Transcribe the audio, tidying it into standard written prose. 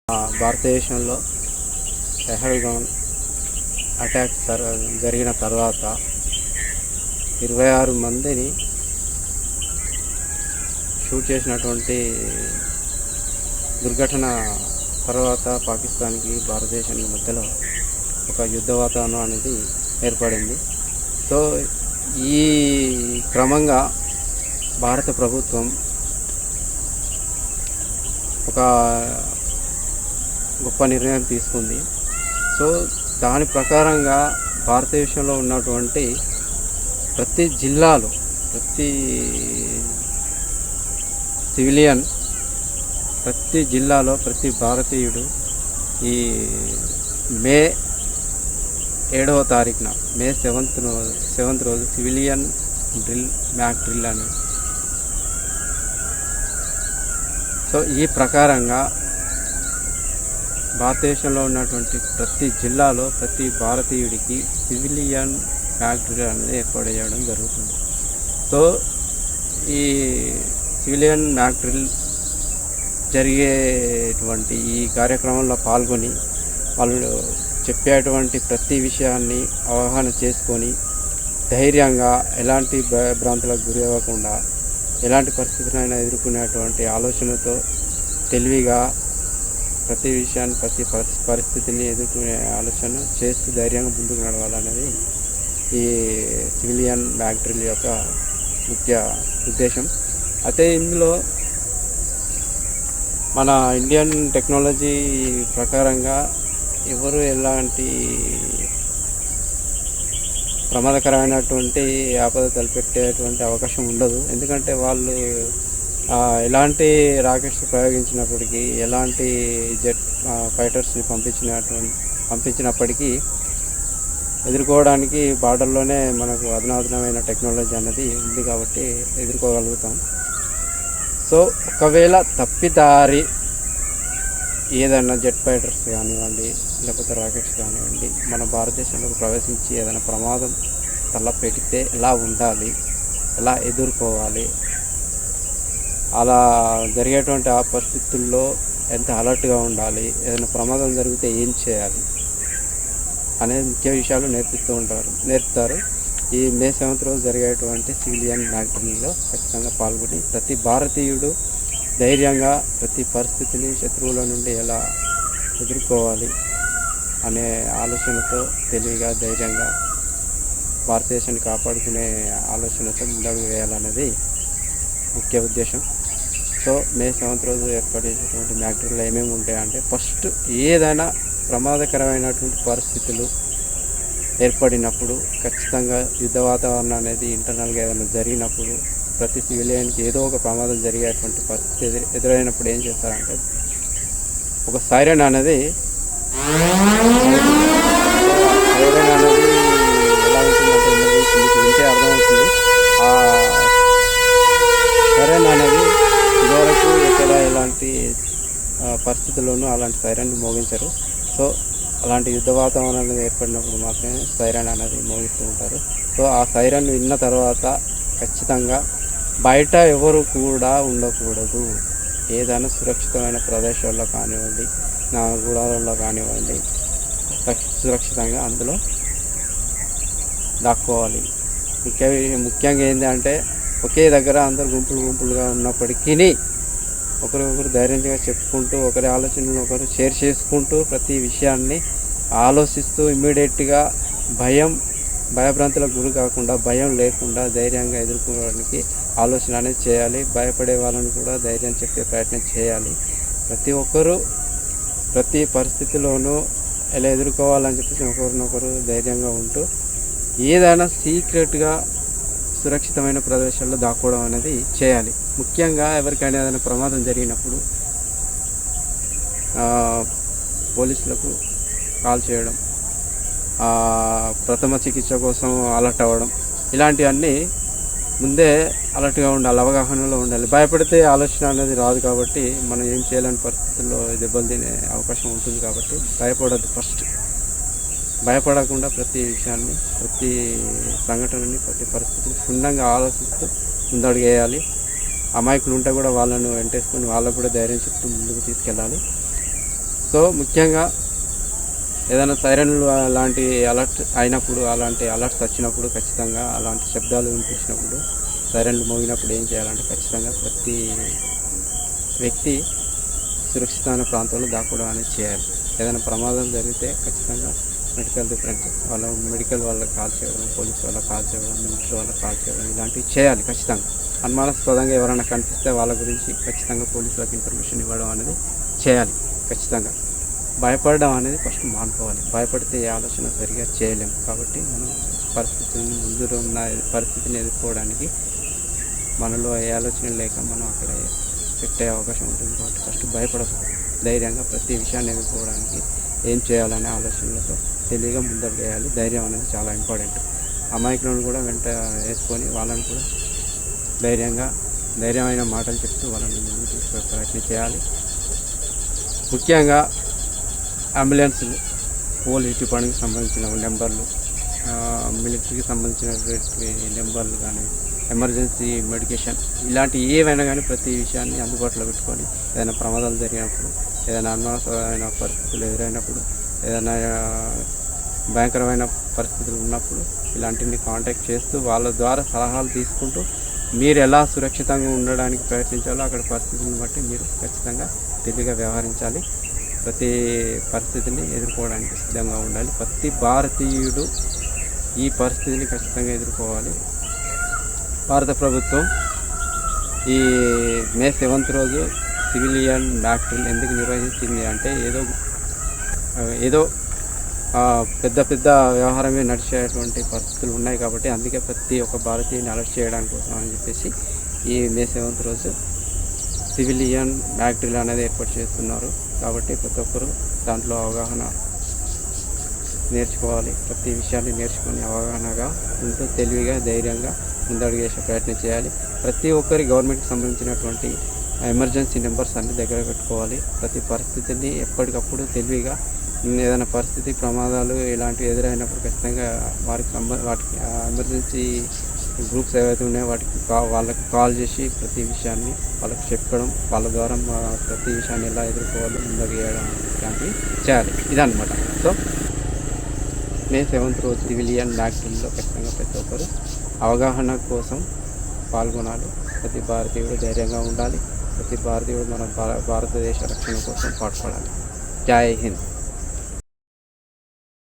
భారతదేశంలో పెహల్గామ్ అటాక్ జరిగిన తర్వాత 26 మందిని షూట్ చేసినటువంటి దుర్ఘటన తర్వాత పాకిస్తాన్కి భారతదేశానికి మధ్యలో ఒక యుద్ధ వాతావరణం అనేది ఏర్పడింది. సో ఈ క్రమంగా భారత ప్రభుత్వం ఒక గొప్ప నిర్ణయం తీసుకుంది. సో దాని ప్రకారంగా భారతదేశంలో ఉన్నటువంటి ప్రతి జిల్లాలో ప్రతి సివిలియన్ ప్రతి జిల్లాలో ప్రతి భారతీయుడు ఈ మే 7వ తారీఖున మే 7th రోజు సివిలియన్ డ్రిల్ మ్యాక్ డ్రిల్ అని. సో ఈ ప్రకారంగా భారతదేశంలో ఉన్నటువంటి ప్రతి జిల్లాలో ప్రతి భారతీయుడికి సివిలియన్ మ్యాక్ డ్రిల్ అనేది ఏర్పాటు చేయడం జరుగుతుంది. సో ఈ సివిలియన్ మ్యాక్ డ్రిల్ జరిగేటువంటి ఈ కార్యక్రమంలో పాల్గొని వాళ్ళు చెప్పేటువంటి ప్రతి విషయాన్ని అవగాహన చేసుకొని ధైర్యంగా ఎలాంటి భయభ్రాంతులకు గురి అవ్వకుండా ఎలాంటి పరిస్థితులైనా ఎదుర్కొనేటువంటి ఆలోచనతో తెలివిగా ప్రతి విషయాన్ని ప్రతి పరిస్థితిని ఎదుర్కొనే ఆలోచన చేస్తూ ధైర్యంగా ముందుకు నడవాలనేది ఈ సివిలియన్ మ్యాక్ డ్రిల్ యొక్క ముఖ్య ఉద్దేశం. అయితే ఇందులో మన ఇండియన్ టెక్నాలజీ ప్రకారంగా ఎవరు ఎలాంటి ప్రమాదకరమైనటువంటి ఆపద తలపెట్టేటువంటి అవకాశం ఉండదు. ఎందుకంటే వాళ్ళు ఎలాంటి రాకెట్స్ ప్రయోగించినప్పటికీ ఎలాంటి జెట్ ఫైటర్స్ని పంపించినప్పటికీ ఎదుర్కోవడానికి బార్డర్లోనే మనకు అధునాతనమైన టెక్నాలజీ అనేది ఉంది కాబట్టి ఎదుర్కోగలుగుతాం. సో ఒకవేళ తప్పిదారి ఏదైనా జెట్ ఫైటర్స్ కానివ్వండి లేకపోతే రాకెట్స్ కానివ్వండి మన భారతదేశంలోకి ప్రవేశించి ఏదైనా ప్రమాదం తలపెడితే ఎలా ఉండాలి, ఎలా ఎదుర్కోవాలి, అలా జరిగేటువంటి ఆ పరిస్థితుల్లో ఎంత అలర్ట్గా ఉండాలి, ఏదైనా ప్రమాదం జరిగితే ఏం చేయాలి అనే ముఖ్య విషయాలు నేర్పుతారు. ఈ మే 7th రోజు జరిగేటువంటి సివిలియన్ మ్యాక్ డ్రిల్లో ఖచ్చితంగా పాల్గొని ప్రతి భారతీయుడు ధైర్యంగా ప్రతి పరిస్థితిని శత్రువుల నుండి ఎలా ఎదుర్కోవాలి అనే ఆలోచనతో తెలివిగా ధైర్యంగా భారతదేశాన్ని కాపాడుకునే ఆలోచనతో ముందడుగు వేయాలనేది ముఖ్య ఉద్దేశం. సో మే 7th రోజు ఏర్పడేటువంటి మ్యాక్ డ్రిల్లో ఏమేమి ఉంటాయంటే, ఫస్ట్ ఏదైనా ప్రమాదకరమైనటువంటి పరిస్థితులు ఏర్పడినప్పుడు ఖచ్చితంగా యుద్ధ వాతావరణం అనేది ఇంటర్నల్గా ఏదైనా జరిగినప్పుడు ప్రతి సివిలియన్కి ఏదో ఒక ప్రమాదం జరిగేటువంటి పరిస్థితి ఎదురైనప్పుడు ఏం చేస్తారంటే ఒక సైరన్ అనేది ఎలా ఉంటుందంటే ఎమర్జెన్సీ మీకు వింటే అర్థమవుతుంది. ఆ సైరన్ అనేది ఇదివరకు ఎక్కడ ఎలాంటి పరిస్థితుల్లోనూ అలాంటి సైరన్ మోగించరు. సో అలాంటి యుద్ధ వాతావరణం అనేది ఏర్పడినప్పుడు మాత్రమే సైరన్ అనేది మోగిస్తూ ఉంటారు. సో ఆ సైరన్ విన్న తర్వాత ఖచ్చితంగా బయట ఎవరు కూడా ఉండకూడదు. ఏదైనా సురక్షితమైన ప్రదేశాల్లో కానివ్వండి, గూడాలలో కానివ్వండి, సురక్షితంగా అందులో దాక్కోవాలి. ముఖ్యంగా ఏంటంటే ఒకే దగ్గర అందరు గుంపులుగా ఉన్నప్పటికీ ఒకరికొకరు ధైర్యంగా చెప్పుకుంటూ ఒకరి ఆలోచనలు ఒకరు షేర్ చేసుకుంటూ ప్రతి విషయాన్ని ఆలోచిస్తూ ఇమ్మీడియట్గా భయభ్రాంతులకు గురి కాకుండా భయం లేకుండా ధైర్యంగా ఎదుర్కోవడానికి ఆలోచన అనేది చేయాలి. భయపడే వాళ్ళని కూడా ధైర్యం చెప్పే ప్రయత్నం చేయాలి. ప్రతి ఒక్కరూ ప్రతి పరిస్థితిలోనూ ఎలా ఎదుర్కోవాలని చెప్పేసి ఒకరినొకరు ధైర్యంగా ఉంటూ ఏదైనా సీక్రెట్గా సురక్షితమైన ప్రదేశాల్లో దాక్కోవడం అనేది చేయాలి. ముఖ్యంగా ఎవరికైనా ఏదైనా ప్రమాదం జరిగినప్పుడు పోలీసులకు కాల్ చేయడం, ప్రథమ చికిత్స కోసం అలర్ట్ అవ్వడం, ఇలాంటివన్నీ ముందే అలర్ట్గా ఉండాలి, అవగాహనలో ఉండాలి. భయపడితే ఆలోచన అనేది రాదు కాబట్టి మనం ఏం చేయలేని పరిస్థితుల్లో దెబ్బలు తినే అవకాశం ఉంటుంది. కాబట్టి భయపడద్దు. ఫస్ట్ భయపడకుండా ప్రతి విషయాన్ని ప్రతి సంఘటనని ప్రతి పరిస్థితిని క్షుణ్ణంగా ఆలోచిస్తూ ముందడుగేయాలి. అమాయకులు ఉంటే కూడా వాళ్ళను వెంటేసుకొని వాళ్ళకు కూడా ధైర్యం చెప్తూ ముందుకు తీసుకెళ్ళాలి. సో ముఖ్యంగా ఏదైనా సైరన్లు అలాంటి అలర్ట్ అయినప్పుడు, అలాంటి అలర్ట్స్ వచ్చినప్పుడు ఖచ్చితంగా అలాంటి శబ్దాలు వినిపించినప్పుడు, సైరన్లు మోగినప్పుడు ఏం చేయాలంటే ఖచ్చితంగా ప్రతి వ్యక్తి సురక్షితమైన ప్రాంతంలో దాక్కోవడం అనేది చేయాలి. ఏదైనా ప్రమాదం జరిగితే ఖచ్చితంగా మెడికల్ మెడికల్ వాళ్ళకి కాల్ చేయడం, పోలీస్ వాళ్ళకి కాల్ చేయడం, మిలిటరీ వాళ్ళకి కాల్ చేయడం ఇలాంటివి చేయాలి ఖచ్చితంగా. అనుమానాస్పదంగా ఎవరైనా కనిపిస్తే వాళ్ళ గురించి ఖచ్చితంగా పోలీసులకు ఇన్ఫర్మేషన్ ఇవ్వడం అనేది చేయాలి ఖచ్చితంగా. భయపడడం అనేది ఫస్ట్ మానుకోవాలి. భయపడితే ఏ ఆలోచన సరిగా చేయలేము. కాబట్టి మనం ముందు ఉన్న పరిస్థితిని ఎదుర్కోవడానికి మనలో ఏ ఆలోచన లేక మనం అక్కడ పెట్టే అవకాశం ఉంటుంది. కాబట్టి ఫస్ట్ భయపడకూడదు. ధైర్యంగా ప్రతి విషయాన్ని ఎదుర్కోవడానికి ఏం చేయాలనే ఆలోచనలతో తెలివిగా ముందడుగు వేయాలి. ధైర్యం అనేది చాలా ఇంపార్టెంట్. అమాయకులను కూడా వెంట వేసుకొని వాళ్ళని కూడా ధైర్యమైన మాటలు చెప్తూ వాళ్ళని ముందుకు తీసుకునే ప్రయత్నం చేయాలి. ముఖ్యంగా అంబులెన్స్లు, పోలీస్ డిపార్ట్మెంట్కి సంబంధించిన నెంబర్లు, మిలిటరీకి సంబంధించినటువంటి నెంబర్లు కానీ, ఎమర్జెన్సీ మెడికేషన్ ఇలాంటి ఏవైనా కానీ ప్రతి విషయాన్ని అందుబాటులో పెట్టుకొని ఏదైనా ప్రమాదాలు జరిగినప్పుడు, ఏదైనా అనుమానమైన పరిస్థితులు ఎదురైనప్పుడు, ఏదైనా భయంకరమైన పరిస్థితులు ఉన్నప్పుడు ఇలాంటివి కాంటాక్ట్ చేస్తూ వాళ్ళ ద్వారా సలహాలు తీసుకుంటూ మీరు ఎలా సురక్షితంగా ఉండడానికి ప్రయత్నించాలో అక్కడ పరిస్థితులను బట్టి మీరు ఖచ్చితంగా తెలివిగా వ్యవహరించాలి. ప్రతి పరిస్థితిని ఎదుర్కోవడానికి సిద్ధంగా ఉండాలి. ప్రతి భారతీయుడు ఈ పరిస్థితిని ఖచ్చితంగా ఎదుర్కోవాలి. భారత ప్రభుత్వం ఈ మే 7th రోజు సివిలియన్ బ్యాక్ డ్రిల్ ఎందుకు నిర్వహించింది అంటే ఏదో పెద్ద వ్యవహారమే నడిచేటువంటి పరిస్థితులు ఉన్నాయి కాబట్టి అందుకే ప్రతి ఒక్క భారతీయుని అరెస్ట్ చేయడానికి కోసం అని చెప్పేసి ఈ మే 7th రోజు సివిలియన్ బ్యాక్ డ్రిల్ అనేది ఏర్పాటు చేస్తున్నారు. కాబట్టి ప్రతి ఒక్కరు దాంట్లో అవగాహన నేర్చుకోవాలి. ప్రతి విషయాన్ని నేర్చుకొని అవగాహనగా ఉంటూ తెలివిగా ధైర్యంగా ముందడుగు వేసే ప్రయత్నం చేయాలి. ప్రతి ఒక్కరి గవర్నమెంట్కి సంబంధించినటువంటి ఎమర్జెన్సీ నెంబర్స్ అన్ని దగ్గర పెట్టుకోవాలి. ప్రతి పరిస్థితిని ఎప్పటికప్పుడు తెలివిగా ఏదైనా పరిస్థితి ప్రమాదాలు ఇలాంటివి ఎదురైనప్పుడు ఖచ్చితంగా వాటికి ఎమర్జెన్సీ గ్రూప్స్ ఏవైతే ఉన్నాయో వాళ్ళకి కాల్ చేసి ప్రతి విషయాన్ని వాళ్ళకి చెప్పడం, వాళ్ళ ద్వారా ప్రతి విషయాన్ని ఎలా ఎదుర్కోవాలో ముందుకు వేయడం ఇలాంటివి చేయాలి. ఇదన్నమాట. సో మే 7th రోజు సివిలియన్ బ్యాక్ డ్రిల్లో ఖచ్చితంగా ప్రతి ఒక్కరు అవగాహన కోసం పాల్గొనాలి. ప్రతి భారతీయుడు ధైర్యంగా ఉండాలి. ప్రతి భారతీయుడు మన భారతదేశ రక్షణ కోసం పాటుపడాలి. జై హింద్.